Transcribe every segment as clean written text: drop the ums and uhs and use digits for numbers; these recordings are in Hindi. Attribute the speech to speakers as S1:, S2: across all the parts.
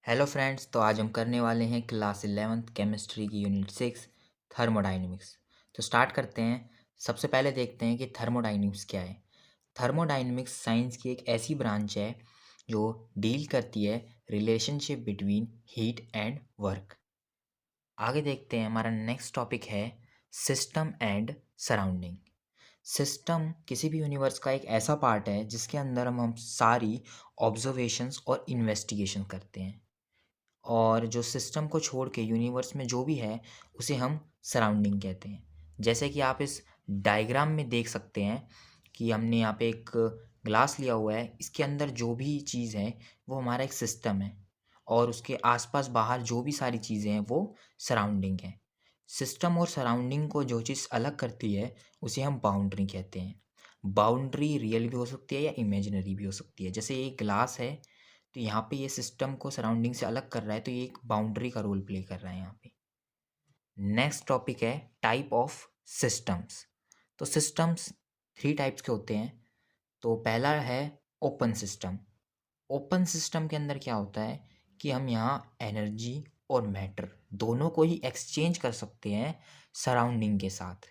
S1: हेलो फ्रेंड्स, तो आज हम करने वाले हैं क्लास 11th केमिस्ट्री की यूनिट 6 थर्मोडाइनमिक्स। तो स्टार्ट करते हैं। सबसे पहले देखते हैं कि थर्मोडाइनमिक्स क्या है। थर्मोडाइनमिक्स साइंस की एक ऐसी ब्रांच है जो डील करती है relationship between heat and work. आगे देखते हैं, हमारा नेक्स्ट टॉपिक है सिस्टम एंड सराउंडिंग। सिस्टम किसी भी यूनिवर्स का एक ऐसा पार्ट है जिसके अंदर हम सारी ऑब्जर्वेशंस और इन्वेस्टिगेशन करते हैं, और जो सिस्टम को छोड़ के यूनिवर्स में जो भी है उसे हम सराउंडिंग कहते हैं। जैसे कि आप इस डायग्राम में देख सकते हैं कि हमने यहाँ पे एक ग्लास लिया हुआ है, इसके अंदर जो भी चीज़ है वो हमारा एक सिस्टम है, और उसके आसपास बाहर जो भी सारी चीज़ें हैं वो सराउंडिंग है। सिस्टम और सराउंडिंग को जो चीज़ अलग करती है उसे हम बाउंड्री कहते हैं। बाउंड्री रियल भी हो सकती है या इमेजिनरी भी हो सकती है। जैसे ये ग्लास है, तो यहाँ पे ये सिस्टम को सराउंडिंग से अलग कर रहा है, तो ये एक बाउंड्री का रोल प्ले कर रहा है यहाँ पे। नेक्स्ट टॉपिक है टाइप ऑफ सिस्टम्स। तो सिस्टम्स थ्री टाइप्स के होते हैं। तो पहला है ओपन सिस्टम। ओपन सिस्टम के अंदर क्या होता है कि हम यहाँ एनर्जी और मैटर दोनों को ही एक्सचेंज कर सकते हैं सराउंडिंग के साथ।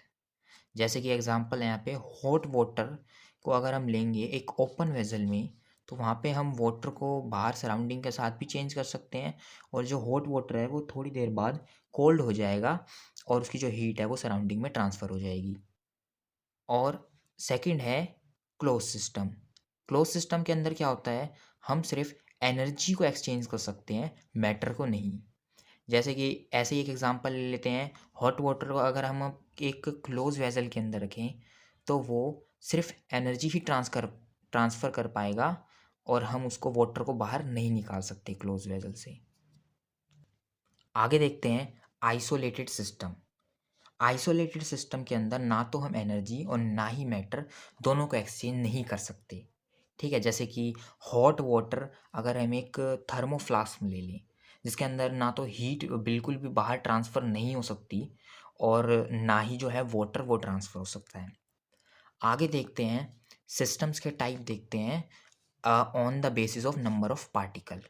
S1: जैसे कि एग्जांपल है यहाँ पे हॉट वाटर को अगर हम लेंगे एक ओपन वेसल में, तो वहाँ पे हम वाटर को बाहर सराउंडिंग के साथ भी चेंज कर सकते हैं, और जो हॉट वाटर है वो थोड़ी देर बाद कोल्ड हो जाएगा और उसकी जो हीट है वो सराउंडिंग में ट्रांसफ़र हो जाएगी। और सेकंड है क्लोज सिस्टम। क्लोज सिस्टम के अंदर क्या होता है, हम सिर्फ एनर्जी को एक्सचेंज कर सकते हैं, मैटर को नहीं। जैसे कि ऐसे ही एक एग्जांपल ले लेते हैं, हॉट वाटर को अगर हम एक क्लोज वेसल के अंदर रखें तो वो सिर्फ एनर्जी ही ट्रांसफ़र कर पाएगा, और हम उसको वाटर को बाहर नहीं निकाल सकते क्लोज वेसल से। आगे देखते हैं आइसोलेटेड सिस्टम। आइसोलेटेड सिस्टम के अंदर ना तो हम एनर्जी और ना ही मैटर दोनों को एक्सचेंज नहीं कर सकते। ठीक है, जैसे कि हॉट वाटर अगर हम एक थर्मो फ्लास्क में ले लें जिसके अंदर ना तो हीट बिल्कुल भी बाहर ट्रांसफ़र नहीं हो सकती, और ना ही जो है वाटर वो ट्रांसफ़र हो सकता है। आगे देखते हैं सिस्टम्स के टाइप देखते हैं on the basis of number of particle.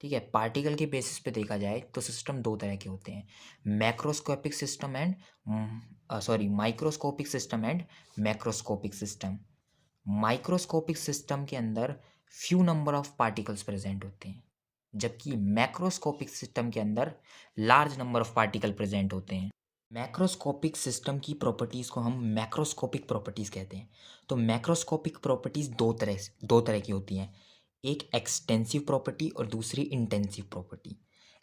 S1: ठीक है, पार्टिकल के बेसिस पे देखा जाए तो सिस्टम दो तरह के होते हैं, macroscopic system and microscopic system and macroscopic system. Microscopic system के अंदर few number of particles present होते हैं, जबकि मैक्रोस्कोपिक सिस्टम के अंदर large number of particle present होते हैं। मैक्रोस्कोपिक सिस्टम की प्रॉपर्टीज़ को हम मैक्रोस्कोपिक प्रॉपर्टीज़ कहते हैं। तो मैक्रोस्कोपिक प्रॉपर्टीज़ दो तरह की होती हैं, एक एक्सटेंसिव प्रॉपर्टी और दूसरी इंटेंसिव प्रॉपर्टी।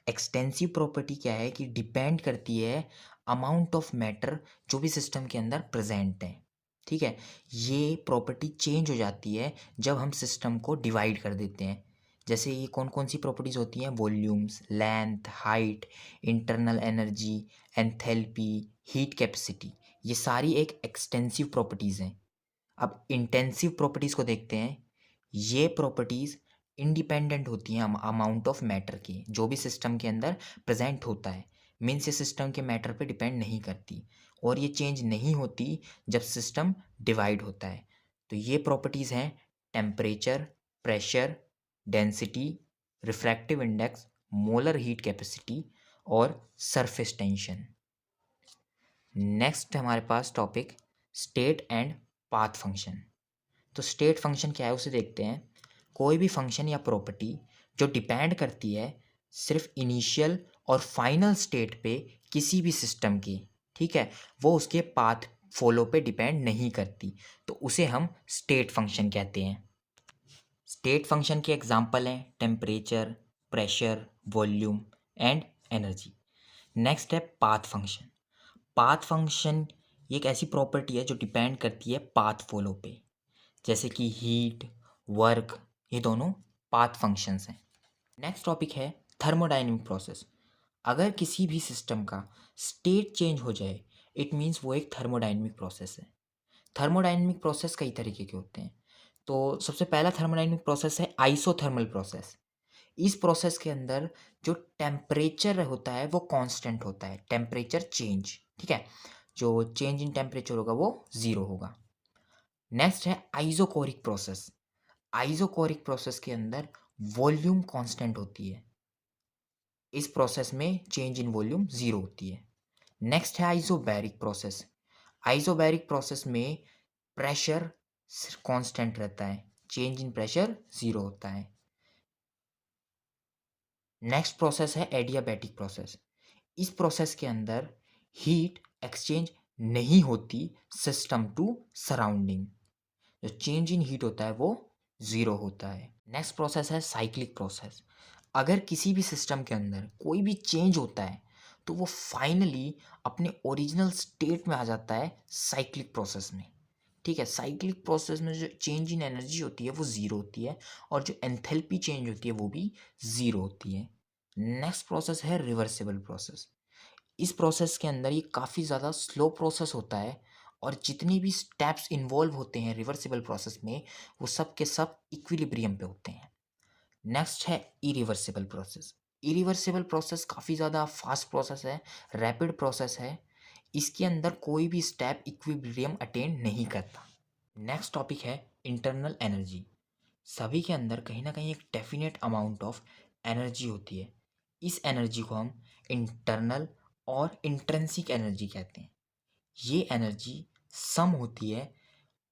S1: एक्सटेंसिव प्रॉपर्टी क्या है कि डिपेंड करती है अमाउंट ऑफ मैटर जो भी सिस्टम के अंदर प्रेजेंट है। ठीक है, ये प्रॉपर्टी चेंज हो जाती है जब हम सिस्टम को डिवाइड कर देते हैं। जैसे ये कौन कौन सी प्रॉपर्टीज़ होती हैं, volumes, length, height, internal energy, enthalpy, heat capacity, ये सारी एक एक्सटेंसिव प्रॉपर्टीज़ हैं। अब इंटेंसिव प्रॉपर्टीज़ को देखते हैं। ये प्रॉपर्टीज़ इंडिपेंडेंट होती हैं अमाउंट ऑफ मैटर की, जो भी सिस्टम के अंदर प्रेजेंट होता है मीन्स ये सिस्टम के मैटर पे डिपेंड नहीं करती, और ये चेंज नहीं होती जब सिस्टम डिवाइड होता है। तो ये प्रॉपर्टीज़ हैं temperature, pressure, density, refractive index, molar heat capacity और सरफेस टेंशन। नेक्स्ट हमारे पास topic state and path function. तो स्टेट फंक्शन क्या है उसे देखते हैं। कोई भी फंक्शन या प्रॉपर्टी जो डिपेंड करती है सिर्फ इनिशियल और फाइनल स्टेट पे किसी भी सिस्टम की, ठीक है, वो उसके पाथ फॉलो पे डिपेंड नहीं करती, तो उसे हम स्टेट फंक्शन कहते हैं। स्टेट फंक्शन के एग्जांपल हैं temperature, pressure, volume and energy. Next है पाथ फंक्शन। पाथ फंक्शन ये एक ऐसी प्रॉपर्टी है जो डिपेंड करती है पाथ फॉलो पे, जैसे कि हीट, वर्क, ये दोनों पाथ फंक्शंस हैं। नेक्स्ट टॉपिक है थर्मोडायनेमिक प्रोसेस। अगर किसी भी सिस्टम का स्टेट चेंज हो जाए इट मीन्स वो एक थर्मोडायनेमिक प्रोसेस है। थर्मोडायनेमिक प्रोसेस कई तरीके के होते हैं। तो सबसे पहला थर्मोडायनेमिक प्रोसेस है आइसोथर्मल प्रोसेस। इस प्रोसेस के अंदर जो टेम्परेचर होता है वो कांस्टेंट होता है, टेम्परेचर चेंज, ठीक है, जो चेंज इन टेम्परेचर होगा वो ज़ीरो होगा। नेक्स्ट है आइसोकोरिक प्रोसेस। आइसोकोरिक प्रोसेस के अंदर वॉल्यूम कांस्टेंट होती है, इस प्रोसेस में चेंज इन वॉल्यूम ज़ीरो होती है। नेक्स्ट है आइसोबैरिक प्रोसेस। आइसोबैरिक प्रोसेस में प्रेशर कांस्टेंट रहता है, चेंज इन प्रेशर ज़ीरो होता है। नेक्स्ट प्रोसेस है एडियाबैटिक प्रोसेस। इस प्रोसेस के अंदर हीट एक्सचेंज नहीं होती सिस्टम टू सराउंडिंग, जो चेंज इन हीट होता है वो ज़ीरो होता है। नेक्स्ट प्रोसेस है साइक्लिक प्रोसेस। अगर किसी भी सिस्टम के अंदर कोई भी चेंज होता है तो वो फाइनली अपने ओरिजिनल स्टेट में आ जाता है साइक्लिक प्रोसेस में। ठीक है, साइक्लिक प्रोसेस में जो चेंज इन एनर्जी होती है वो ज़ीरो होती है और जो एंथैल्पी चेंज होती है वो भी ज़ीरो होती है। नेक्स्ट प्रोसेस है रिवर्सिबल प्रोसेस। इस प्रोसेस के अंदर ये काफ़ी ज़्यादा स्लो प्रोसेस होता है और जितनी भी स्टेप्स इन्वॉल्व होते हैं रिवर्सिबल प्रोसेस में वो सब के सब इक्विलिब्रियम पे होते हैं। नेक्स्ट है इरिवर्सिबल प्रोसेस। इरिवर्सिबल प्रोसेस काफ़ी ज़्यादा फास्ट प्रोसेस है, रैपिड प्रोसेस है। इसके अंदर कोई भी स्टेप इक्विलिब्रियम अटेन नहीं करता। नेक्स्ट टॉपिक है इंटरनल एनर्जी। सभी के अंदर कहीं ना कहीं एक डेफिनेट अमाउंट ऑफ एनर्जी होती है। इस एनर्जी को हम इंटरनल और इंट्रिंसिक एनर्जी कहते हैं। ये एनर्जी सम होती है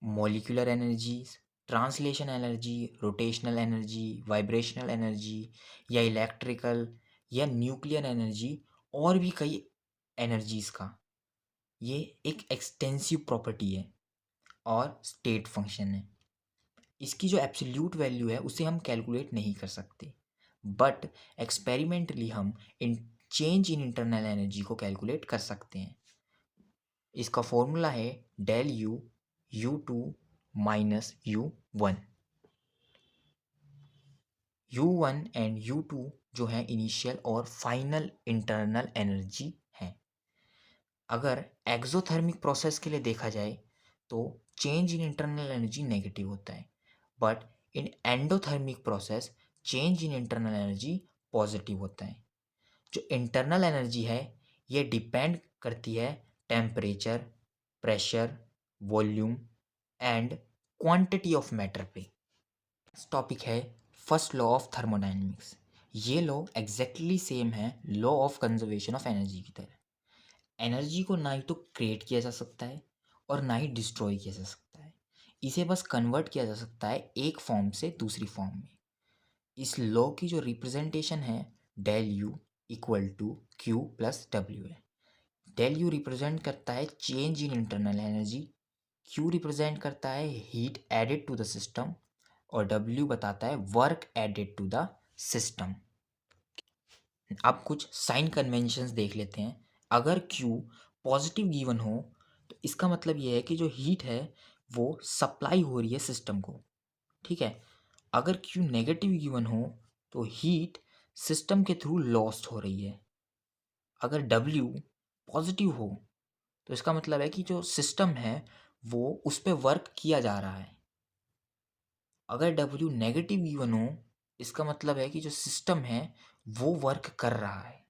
S1: molecular energies, translation energy, rotational energy, vibrational energy या इलेक्ट्रिकल या न्यूक्लियर एनर्जी और भी कई एनर्जीज का ये एक एक्सटेंसिव प्रॉपर्टी है और स्टेट फंक्शन है। इसकी जो एब्सोल्यूट वैल्यू है उसे हम कैलकुलेट नहीं कर सकते, बट एक्सपेरिमेंटली हम इन चेंज इन इंटरनल एनर्जी को कैलकुलेट कर सकते हैं। इसका फॉर्मूला है del U U two minus U one. U one and U two जो है इनिशियल और फाइनल इंटरनल एनर्जी है। अगर एक्सोथर्मिक प्रोसेस के लिए देखा जाए तो change in internal energy negative होता है, but in endothermic process change in internal energy positive होता है। जो इंटरनल एनर्जी है ये डिपेंड करती है temperature, pressure, volume and quantity of matter पे। टॉपिक है फर्स्ट लॉ ऑफ थर्मोडायनेमिक्स। ये लॉ एग्जैक्टली सेम है law of conservation of energy की तरह। एनर्जी को ना ही तो क्रिएट किया जा सकता है और ना ही डिस्ट्रॉय किया जा सकता है, इसे बस कन्वर्ट किया जा सकता है एक फॉर्म से दूसरी फॉर्म में। इस लॉ की जो रिप्रेजेंटेशन है del U equal to Q plus W है। डेल यू रिप्रेजेंट करता है change in internal energy, Q represent करता है heat added to the system और डब्ल्यू बताता है work added to the system. अब कुछ साइन कन्वेंशंस देख लेते हैं। अगर Q पॉजिटिव गिवन हो तो इसका मतलब ये है कि जो हीट है वो सप्लाई हो रही है सिस्टम को। ठीक है, अगर Q नेगेटिव गिवन हो तो हीट सिस्टम के थ्रू लॉस्ट हो रही है। अगर W पॉजिटिव हो तो इसका मतलब है कि जो सिस्टम है वो उस पर वर्क किया जा रहा है। अगर W नेगेटिव गिवन हो इसका मतलब है कि जो सिस्टम है वो वर्क कर रहा है।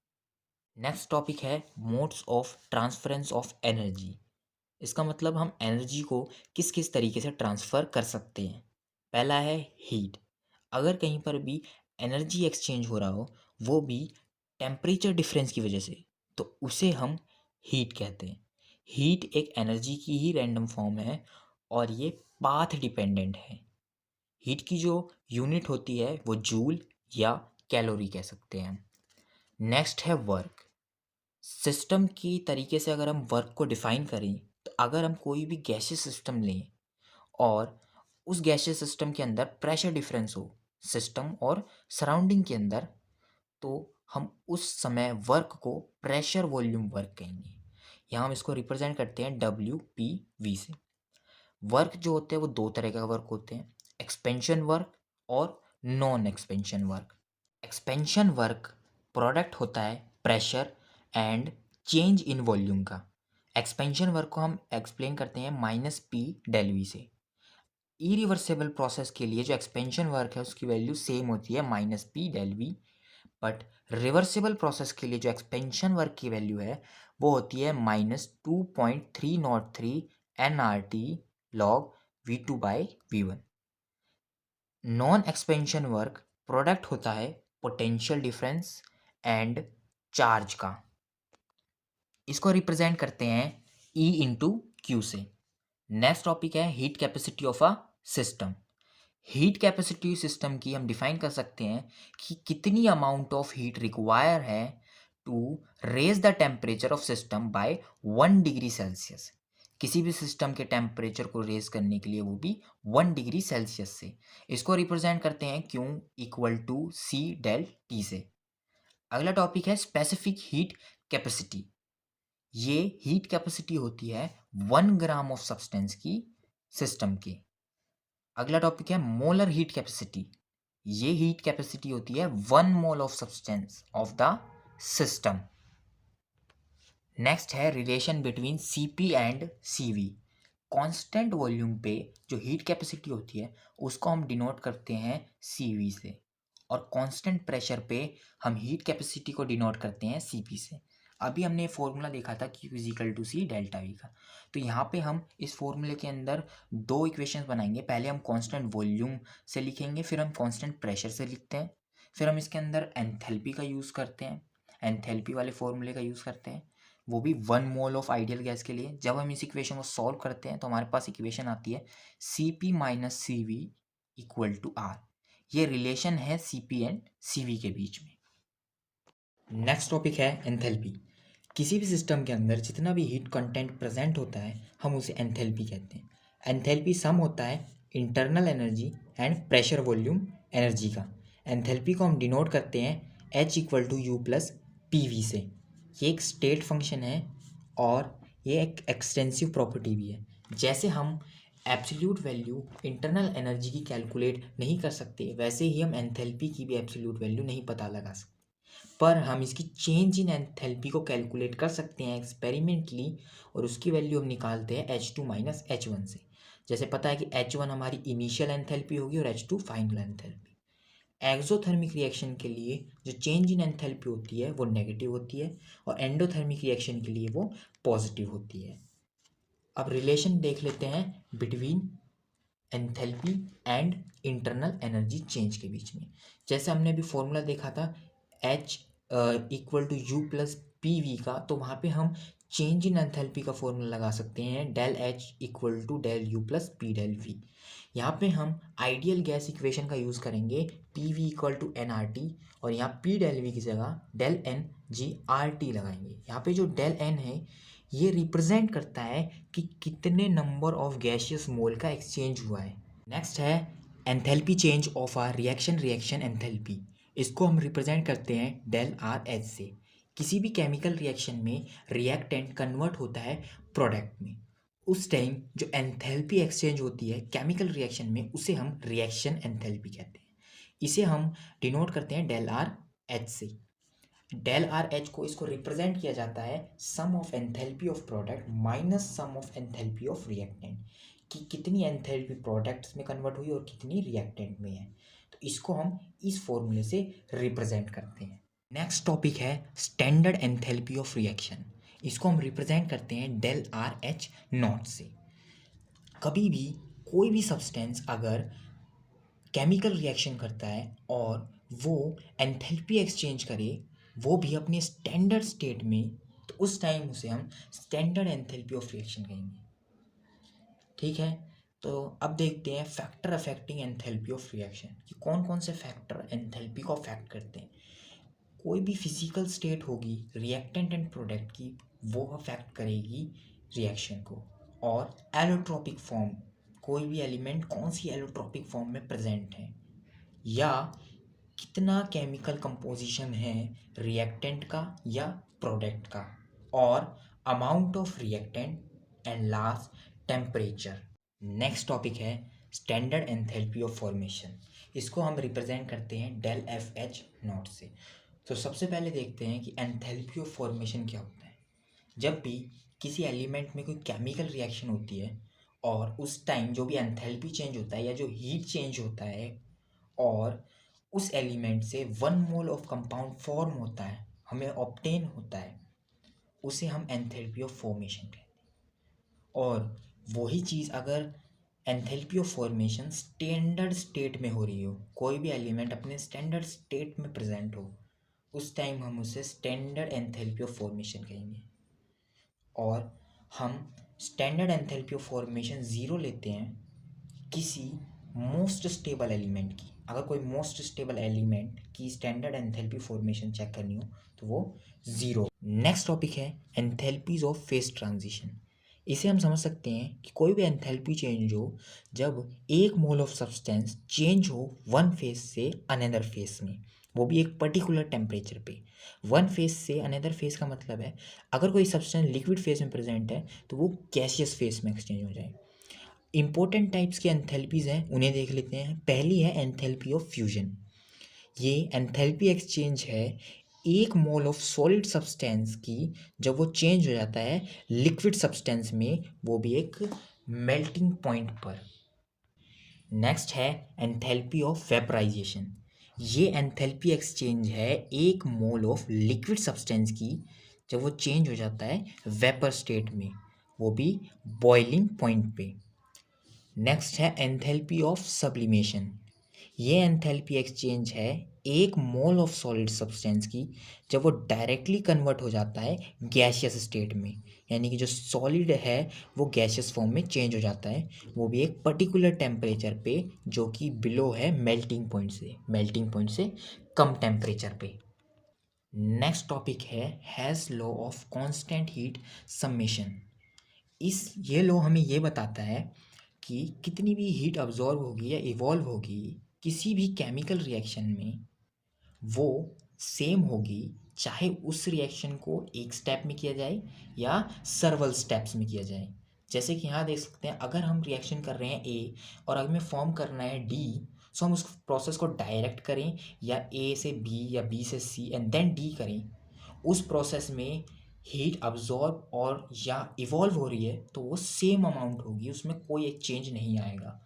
S1: नेक्स्ट टॉपिक है modes of transference of energy. इसका मतलब हम एनर्जी को किस किस तरीके से ट्रांसफ़र कर सकते हैं। पहला है हीट। अगर कहीं पर भी एनर्जी एक्सचेंज हो रहा हो वो भी टेम्परेचर डिफरेंस की वजह से, तो उसे हम हीट कहते हैं। हीट एक एनर्जी की ही रैंडम फॉर्म है और ये पाथ डिपेंडेंट है। हीट की जो यूनिट होती है वो जूल या कैलोरी कह सकते हैं। नेक्स्ट है वर्क। सिस्टम की तरीके से अगर हम वर्क को डिफाइन करें तो अगर हम कोई भी गैसीय सिस्टम लें और उस गैसीय सिस्टम के अंदर प्रेशर डिफरेंस हो सिस्टम और सराउंडिंग के अंदर, तो हम उस समय वर्क को प्रेशर वॉल्यूम वर्क कहेंगे। यहाँ हम इसको रिप्रेजेंट करते हैं WPV से। वर्क जो होते हैं वो दो तरह का वर्क होते हैं, एक्सपेंशन वर्क और non expansion work. Expansion work product होता है pressure and change in volume का। एक्सपेंशन वर्क को हम एक्सप्लेन करते हैं -P डेल वी से। इरिवर्सिबल प्रोसेस के लिए जो एक्सपेंशन वर्क है उसकी वैल्यू सेम होती है -P del V, but reversible process के लिए जो एक्सपेंशन वर्क की वैल्यू है वो होती है -2.303 nRT log V2/V1। Non expansion work product होता है पोटेंशियल डिफरेंस एंड चार्ज का। इसको रिप्रेजेंट करते हैं E इंटू क्यू से। नेक्स्ट टॉपिक है heat capacity of a system. Heat capacity system की हम डिफाइन कर सकते हैं कि कितनी अमाउंट ऑफ हीट रिक्वायर है to raise the temperature of system by 1 degree Celsius. किसी भी सिस्टम के टेम्परेचर को रेज करने के लिए वो भी 1 डिग्री सेल्सियस से। इसको रिप्रेजेंट करते हैं Q equal to C del T से। अगला टॉपिक है स्पेसिफिक हीट कैपेसिटी। ये हीट कैपेसिटी होती है 1 ग्राम ऑफ सब्सटेंस की सिस्टम की। अगला टॉपिक है मोलर हीट कैपेसिटी। ये हीट कैपेसिटी होती है 1 mole of substance of the system. Next है relation between Cp and Cv। Constant volume पे जो हीट कैपेसिटी होती है उसको हम डिनोट करते हैं Cv से, और कांस्टेंट प्रेशर पे हम हीट कैपेसिटी को डिनोट करते हैं Cp से। अभी हमने फॉर्मूला देखा था Q equal to C delta V का। तो यहाँ पे हम इस फॉर्मूले के अंदर दो इक्वेशंस बनाएंगे। पहले हम कांस्टेंट वॉल्यूम से लिखेंगे, फिर हम कांस्टेंट प्रेशर से लिखते हैं, फिर हम इसके अंदर एंथैल्पी का यूज़ करते हैं, एंथैल्पी वाले फॉर्मूले का यूज़ करते हैं, वो भी 1 मोल ऑफ आइडियल गैस के लिए। जब हम इस इक्वेशन को सॉल्व करते हैं तो हमारे पास इक्वेशन आती है Cp minus C V equal to R. ये रिलेशन है Cp एंड Cv के बीच में। नेक्स्ट टॉपिक है एंथैल्पी। किसी भी सिस्टम के अंदर जितना भी हीट कंटेंट प्रेजेंट होता है हम उसे एंथैल्पी कहते हैं। एंथैल्पी सम होता है internal energy and pressure volume energy का। एंथैल्पी को हम डिनोट करते हैं H equal to U plus P V से। ये एक स्टेट फंक्शन है और ये एक एक्सटेंसिव प्रॉपर्टी भी है। जैसे हम एब्सोल्यूट वैल्यू इंटरनल एनर्जी की कैलकुलेट नहीं कर सकते, वैसे ही हम एंथैल्पी की भी एब्सोल्यूट वैल्यू नहीं पता लगा सकते, पर हम इसकी चेंज इन एंथैल्पी को कैलकुलेट कर सकते हैं एक्सपेरिमेंटली, और उसकी वैल्यू हम निकालते हैं H2 माइनस H1 से। जैसे पता है कि H1 हमारी इनिशियल एंथैल्पी होगी और H2 final enthalpy. Exothermic reaction के लिए जो चेंज इन एंथैल्पी होती है वो नेगेटिव होती है, और एंडोथर्मिक रिएक्शन के लिए वो पॉजिटिव होती है। अब रिलेशन देख लेते हैं between enthalpy and internal energy change के बीच में। जैसे हमने अभी फॉर्मूला देखा था H equal to U plus P V का, तो वहाँ पे हम चेंज इन एंथैल्पी का फॉर्मूला लगा सकते हैं del H equal to del U plus P del V. यहाँ पे हम आइडियल गैस इक्वेशन का यूज़ करेंगे P V equal to N R T, और यहाँ पी डेल वी की जगह del N G R T लगाएंगे। यहाँ पे जो डेल एन है ये रिप्रेजेंट करता है कि कितने नंबर ऑफ गैसियस मोल का एक्सचेंज हुआ है। नेक्स्ट है enthalpy change of a reaction enthalpy. इसको हम रिप्रेजेंट करते हैं डेल आर एच से। किसी भी केमिकल रिएक्शन में रिएक्टेंट कन्वर्ट होता है प्रोडक्ट में, उस टाइम जो एंथैल्पी एक्सचेंज होती है केमिकल रिएक्शन में उसे हम रिएक्शन एंथैल्पी कहते हैं। इसे हम डिनोट करते हैं डेल आर एच से। डेल आर एच को इसको रिप्रेजेंट किया जाता है sum of enthalpy of product minus sum of enthalpy of reactant, कि कितनी एंथैल्पी प्रोडक्ट्स में कन्वर्ट हुई और कितनी रिएक्टेंट में है। तो इसको हम इस फॉर्मूले से रिप्रेजेंट करते हैं। नेक्स्ट टॉपिक है स्टैंडर्ड एंथैल्पी ऑफ रिएक्शन। इसको हम रिप्रेजेंट करते हैं डेल आर एच नॉट से। कभी भी कोई भी सब्सटेंस अगर केमिकल रिएक्शन करता है और वो एंथैल्पी एक्सचेंज करे, वो भी अपने स्टैंडर्ड स्टेट में, तो उस टाइम उसे हम स्टैंडर्ड एंथैल्पी ऑफ रिएक्शन कहेंगे। ठीक है, तो अब देखते हैं factor affecting enthalpy of reaction कि कौन कौन से फैक्टर एंथैल्पी को अफेक्ट करते हैं। कोई भी फिजिकल स्टेट होगी रिएक्टेंट एंड प्रोडक्ट की, वो अफेक्ट करेगी रिएक्शन को। और एलोट्रोपिक फॉर्म, कोई भी एलिमेंट कौन सी एलोट्रोपिक फॉर्म में प्रेजेंट है, या कितना केमिकल कंपोजिशन है रिएक्टेंट का या प्रोडक्ट का, और amount of reactant and last temperature. Next topic है स्टैंडर्ड एंथैल्पी ऑफ फॉर्मेशन। इसको हम रिप्रेजेंट करते हैं डेल एफ एच नॉट से। तो सबसे पहले देखते हैं कि एंथैल्पी ऑफ फॉर्मेशन क्या होता है। जब भी किसी एलिमेंट में कोई केमिकल रिएक्शन होती है और उस टाइम जो भी एंथैल्पी चेंज होता है या जो हीट चेंज होता है, और उस एलिमेंट से 1 मोल ऑफ कंपाउंड फॉर्म होता है, हमें ऑब्टेन होता है, उसे हम एंथैल्पी ऑफ फॉर्मेशन कहते हैं। और वही चीज़ अगर enthalpy of formation standard state में हो रही हो, कोई भी एलिमेंट अपने स्टैंडर्ड स्टेट में प्रेजेंट हो, उस टाइम हम उसे स्टैंडर्ड एंथैल्पी ऑफ फॉर्मेशन कहेंगे। और हम standard enthalpy of formation zero लेते हैं किसी मोस्ट स्टेबल एलिमेंट की। अगर कोई मोस्ट स्टेबल एलिमेंट की स्टैंडर्ड एंथैल्पी फॉर्मेशन चेक करनी हो तो वो ज़ीरो। नेक्स्ट टॉपिक है एंथैल्पीज ऑफ फेज ट्रांजिशन। इसे हम समझ सकते हैं कि कोई भी एंथैल्पी चेंज हो जब एक मोल ऑफ सब्सटेंस चेंज हो वन फेज से अनदर फेज में, वो भी एक पर्टिकुलर टेम्परेचर पे। वन फेज से अनदर फेज का मतलब है अगर कोई सब्सटेंस लिक्विड फेज में प्रेजेंट है तो वो गैसियस फेज में एक्सचेंज हो जाए। इंपॉर्टेंट टाइप्स की एंथैल्पीज हैं, उन्हें देख लेते हैं। पहली है एंथैल्पी ऑफ फ्यूजन। ये एंथैल्पी एक्सचेंज है एक मोल ऑफ सॉलिड सब्सटेंस की जब वो चेंज हो जाता है लिक्विड सब्सटेंस में, वो भी एक मेल्टिंग पॉइंट पर। नेक्स्ट है एंथैल्पी ऑफ वेपराइजेशन। ये एंथैल्पी एक्सचेंज है एक मोल ऑफ लिक्विड सब्सटेंस की जब वो चेंज हो जाता है वेपर स्टेट में, वो भी बॉइलिंग पॉइंट पे। नेक्स्ट है एंथैल्पी ऑफ सब्लिमेशन। ये एंथैल्पी एक्सचेंज है एक मोल ऑफ सॉलिड सब्सटेंस की जब वो डायरेक्टली कन्वर्ट हो जाता है गैसियस स्टेट में, यानी कि जो सॉलिड है वो गैसियस फॉर्म में चेंज हो जाता है, वो भी एक पर्टिकुलर टेम्परेचर पे जो कि बिलो है मेल्टिंग पॉइंट से कम टेम्परेचर पे। नेक्स्ट टॉपिक है has law of constant heat summation. ये लॉ हमें ये बताता है कि कितनी भी हीट अब्जॉर्ब होगी या इवॉल्व होगी किसी भी केमिकल रिएक्शन में, वो सेम होगी चाहे उस रिएक्शन को एक स्टेप में किया जाए या सर्वल स्टेप्स में किया जाए। जैसे कि यहाँ देख सकते हैं, अगर हम रिएक्शन कर रहे हैं ए और अगर हमें फॉर्म करना है डी, सो हम उस प्रोसेस को डायरेक्ट करें या ए से बी या बी से सी एंड देन डी करें, उस प्रोसेस में हीट अब्जॉर्ब और या इवॉल्व हो रही है तो वो सेम अमाउंट होगी, उसमें कोई एक चेंज नहीं आएगा।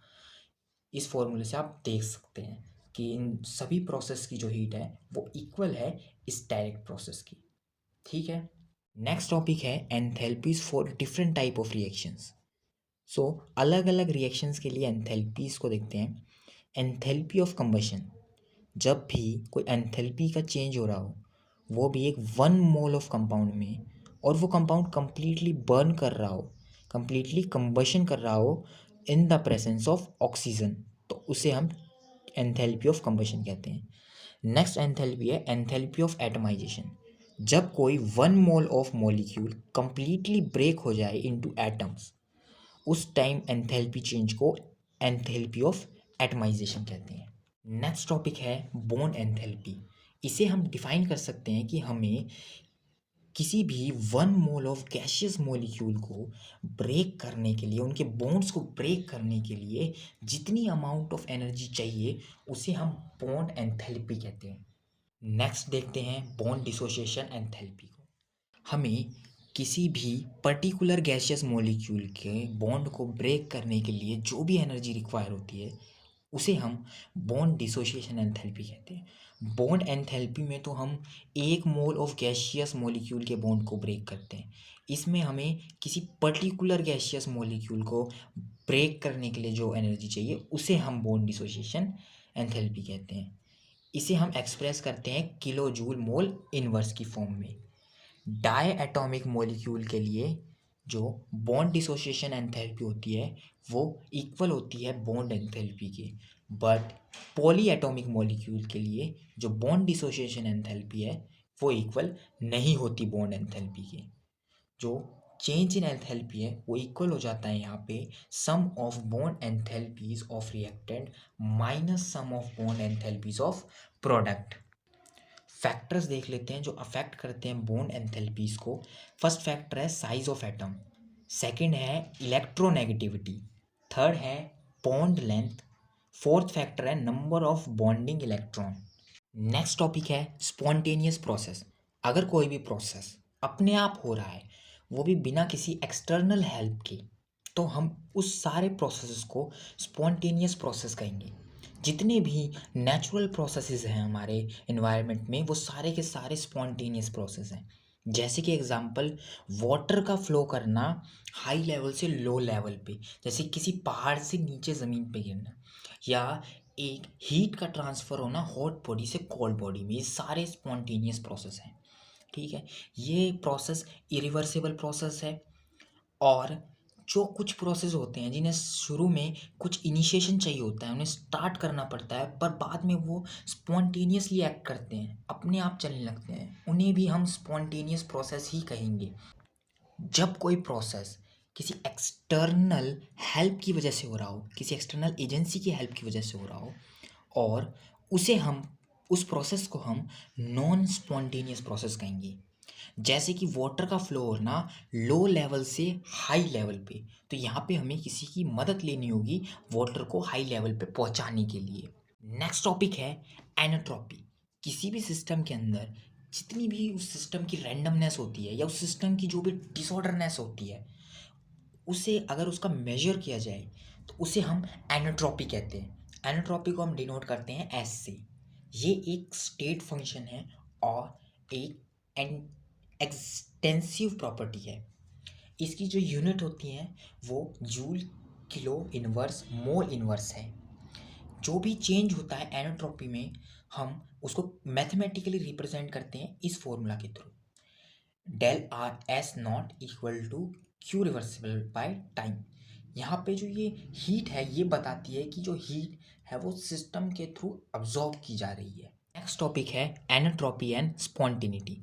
S1: इस फॉर्मूले से आप देख सकते हैं कि इन सभी प्रोसेस की जो हीट है वो इक्वल है इस डायरेक्ट प्रोसेस की। ठीक है। नेक्स्ट टॉपिक है enthalpies for different type of reactions. So अलग अलग रिएक्शंस के लिए एंथैल्पीज को देखते हैं। एंथैल्पी ऑफ कंबशन, जब भी कोई एंथैल्पी का चेंज हो रहा हो, वो भी एक वन मोल ऑफ कंपाउंड में, और वो कंपाउंड कंप्लीटली बर्न कर रहा हो, कंप्लीटली कंबशन कर रहा हो in the presence of oxygen, तो उसे हम एंथैल्पी ऑफ कंबशन कहते हैं। नेक्स्ट एंथैल्पी है एंथैल्पी ऑफ एटमाइजेशन। जब कोई one mole of molecule completely break हो जाए इनटू एटम्स, उस टाइम एंथैल्पी चेंज को एंथैल्पी ऑफ एटमाइजेशन कहते हैं। नेक्स्ट टॉपिक है बॉन्ड एंथैल्पी। इसे हम डिफाइन कर सकते हैं कि हमें किसी भी one mole of gaseous molecule को ब्रेक करने के लिए, उनके बॉन्ड्स को ब्रेक करने के लिए जितनी अमाउंट ऑफ एनर्जी चाहिए उसे हम बॉन्ड एंथैल्पी कहते हैं। नेक्स्ट देखते हैं बॉन्ड डिसोसिएशन एंथैल्पी को। हमें किसी भी पर्टिकुलर गैसियस मॉलिक्यूल के बॉन्ड को ब्रेक करने के लिए जो भी एनर्जी रिक्वायर होती है उसे हम बॉन्ड डिसोसिएशन एंथैल्पी कहते हैं। बॉन्ड एंथैल्पी में तो हम एक मोल ऑफ गैसियस मॉलिक्यूल के बॉन्ड को ब्रेक करते हैं, इसमें हमें किसी पर्टिकुलर गैसियस मॉलिक्यूल को ब्रेक करने के लिए जो एनर्जी चाहिए उसे हम बॉन्ड डिसोसिएशन एंथैल्पी कहते हैं। इसे हम एक्सप्रेस करते हैं किलो जूल मोल इनवर्स की फॉर्म में। डाई एटॉमिक मॉलिक्यूल के लिए जो बॉन्ड डिसोसिएशन एंथैल्पी होती है वो इक्वल होती है बॉन्ड एंथैल्पी के, बट पॉली एटॉमिक मॉलिक्यूल के लिए जो बॉन्ड डिसोसिएशन एंथैल्पी है वो इक्वल नहीं होती बॉन्ड एंथैल्पी के। जो चेंज इन एंथैल्पी है वो इक्वल हो जाता है यहाँ पे sum of bond enthalpies of reactant minus sum of bond enthalpies of product. Factors देख लेते हैं जो अफेक्ट करते हैं बॉन्ड एंथैल्पीज को। फर्स्ट फैक्टर है साइज ऑफ एटम, सेकंड है इलेक्ट्रोनेगेटिविटी, थर्ड है बॉन्ड लेंथ, फोर्थ फैक्टर है number of bonding electron. Next topic है स्पॉन्टेनियस प्रोसेस। अगर कोई भी प्रोसेस अपने आप हो रहा है, वो भी बिना किसी एक्सटर्नल हेल्प के, तो हम उस सारे प्रोसेस को स्पॉन्टेनियस प्रोसेस कहेंगे। जितने भी नेचुरल प्रोसेसेस हैं हमारे इन्वायरमेंट में वो सारे के सारे स्पॉन्टेनियस प्रोसेस हैं। जैसे कि एग्जांपल वाटर का फ्लो करना हाई लेवल से लो लेवल पे, जैसे किसी पहाड़ से नीचे ज़मीन पे गिरना, या एक हीट का ट्रांसफ़र होना हॉट बॉडी से कोल्ड बॉडी में, ये सारे स्पॉन्टेनियस प्रोसेस हैं। ठीक है, ये प्रोसेस इरिवर्सिबल प्रोसेस है। और जो कुछ प्रोसेस होते हैं जिन्हें शुरू में कुछ इनिशिएशन चाहिए होता है, उन्हें स्टार्ट करना पड़ता है, पर बाद में वो स्पॉन्टेनियसली एक्ट करते हैं, अपने आप चलने लगते हैं, उन्हें भी हम स्पॉन्टेनियस प्रोसेस ही कहेंगे। जब कोई प्रोसेस किसी एक्सटर्नल हेल्प की वजह से हो रहा हो, किसी एक्सटर्नल एजेंसी की हेल्प की वजह से हो रहा हो, और उसे हम उस प्रोसेस को हम नॉन स्पॉन्टेनियस प्रोसेस कहेंगे। जैसे कि वाटर का फ्लो होना लो लेवल से हाई लेवल पे, तो यहाँ पे हमें किसी की मदद लेनी होगी वाटर को हाई लेवल पे पहुँचाने के लिए। नेक्स्ट टॉपिक है एनट्रोपी। किसी भी सिस्टम के अंदर जितनी भी उस सिस्टम की रैंडमनेस होती है या उस सिस्टम की जो भी डिसऑर्डरनेस होती है, उसे अगर उसका मेजर किया जाए तो उसे हम एनट्रोपी कहते हैं। एनट्रोपी को हम डिनोट करते हैं एस से। ये एक स्टेट फंक्शन है और एक एक्सटेंसिव प्रॉपर्टी है। इसकी जो यूनिट होती हैं वो joule kilo inverse mole inverse है। जो भी चेंज होता है एनट्रोपी में, हम उसको मैथमेटिकली रिप्रेजेंट करते हैं इस फॉर्मूला के through. Del R S not equal to Q reversible by time. यहाँ पे जो ये हीट है ये बताती है कि जो हीट है वो सिस्टम के थ्रू अब्जॉर्ब की जा रही है। नेक्स्ट टॉपिक है एनट्रोपी एंड स्पॉन्टेनिटी।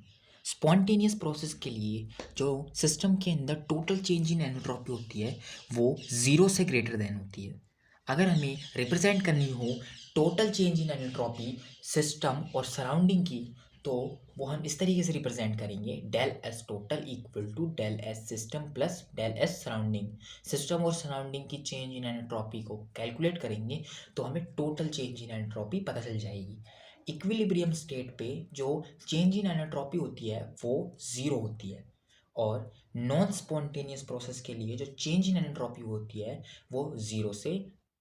S1: स्पॉन्टेनियस प्रोसेस के लिए जो सिस्टम के अंदर टोटल चेंज इन एनट्रोपी होती है वो ज़ीरो से ग्रेटर देन होती है। अगर हमें रिप्रेजेंट करनी हो total change in entropy system और सराउंडिंग की, तो वो हम इस तरीके से रिप्रेजेंट करेंगे, del S total equal to del S system plus del S surrounding. System और सराउंडिंग की चेंज इन एनट्रोपी को कैलकुलेट करेंगे तो हमें टोटल चेंज इन एनट्रोपी पता चल जाएगी। इक्विलिब्रियम स्टेट पे जो चेंज इन एनट्रोपी होती है वो ज़ीरो होती है, और नॉन स्पॉन्टेनियस प्रोसेस के लिए जो चेंज इन एनट्रोपी होती है वो ज़ीरो से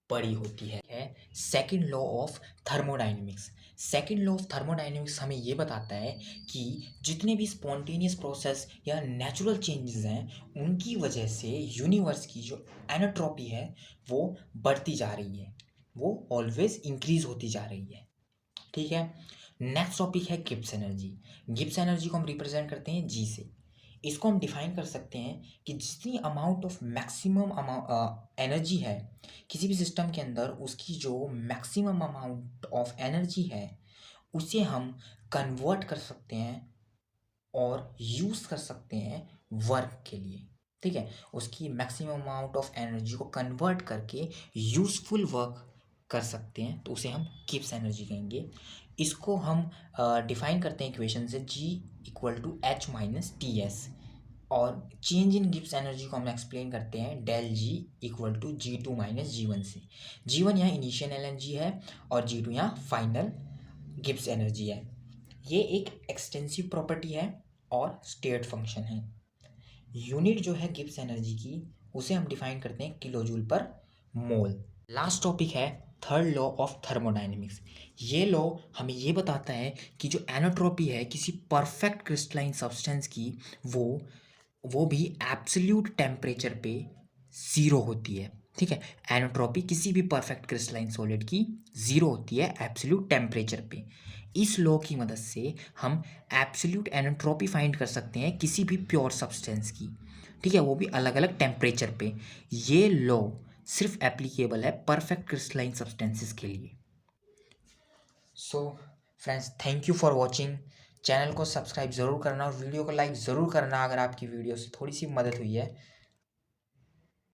S1: बड़ी होती है। Second law of thermodynamics. Second law of thermodynamics हमें ये बताता है कि जितने भी स्पॉन्टेनियस प्रोसेस या नेचुरल चेंजेस हैं उनकी वजह से यूनिवर्स की जो एनट्रोपी है वो बढ़ती जा रही है, वो ऑलवेज इंक्रीज होती जा रही है। ठीक है, नेक्स्ट टॉपिक है गिब्स एनर्जी। गिब्स एनर्जी को हम रिप्रेजेंट करते हैं जी से। इसको हम डिफाइन कर सकते हैं कि जितनी अमाउंट ऑफ मैक्सिमम एनर्जी है किसी भी सिस्टम के अंदर, उसकी जो मैक्सिमम अमाउंट ऑफ एनर्जी है उसे हम कन्वर्ट कर सकते हैं और यूज़ कर सकते हैं वर्क के लिए। ठीक है, उसकी मैक्सिमम अमाउंट ऑफ एनर्जी को कन्वर्ट करके यूज़फुल वर्क कर सकते हैं तो उसे हम गिब्स एनर्जी कहेंगे। इसको हम डिफाइन करते हैं इक्वेशन से, G equal to H minus T S. और चेंज इन गिब्स एनर्जी को हम एक्सप्लेन करते हैं del G equal to G2 माइनस G1 से। G1 यहाँ इनिशियल एनर्जी है और G2 यहाँ फाइनल गिब्स एनर्जी है। ये एक एक्सटेंसिव प्रॉपर्टी है और स्टेट फंक्शन है। यूनिट जो है गिब्स एनर्जी की उसे हम डिफाइन करते हैं किलो जूल पर मोल। लास्ट टॉपिक है थर्ड लॉ ऑफ थर्मोडाइनमिक्स। ये लॉ हमें ये बताता है कि जो एनट्रोपी है किसी परफेक्ट क्रिस्टलाइन सब्सटेंस की, वो भी एब्सोल्यूट टेम्परेचर पे ज़ीरो होती है। ठीक है, एनट्रोपी किसी भी परफेक्ट क्रिस्टलाइन सॉलिड की ज़ीरो होती है एब्सोल्यूट टेम्परेचर पे। इस लॉ की मदद से हम एब्सोल्यूट एनट्रोपी फाइंड कर सकते हैं किसी भी प्योर सब्सटेंस की। ठीक है, वो भी अलग अलग टेम्परेचर पे। ये लॉ सिर्फ एप्लीकेबल है परफेक्ट क्रिस्टलाइन सब्सटेंसेस के लिए। So friends, thank you for watching. Channel को सब्सक्राइब ज़रूर करना और वीडियो को लाइक ज़रूर करना अगर आपकी वीडियो से थोड़ी सी मदद हुई है।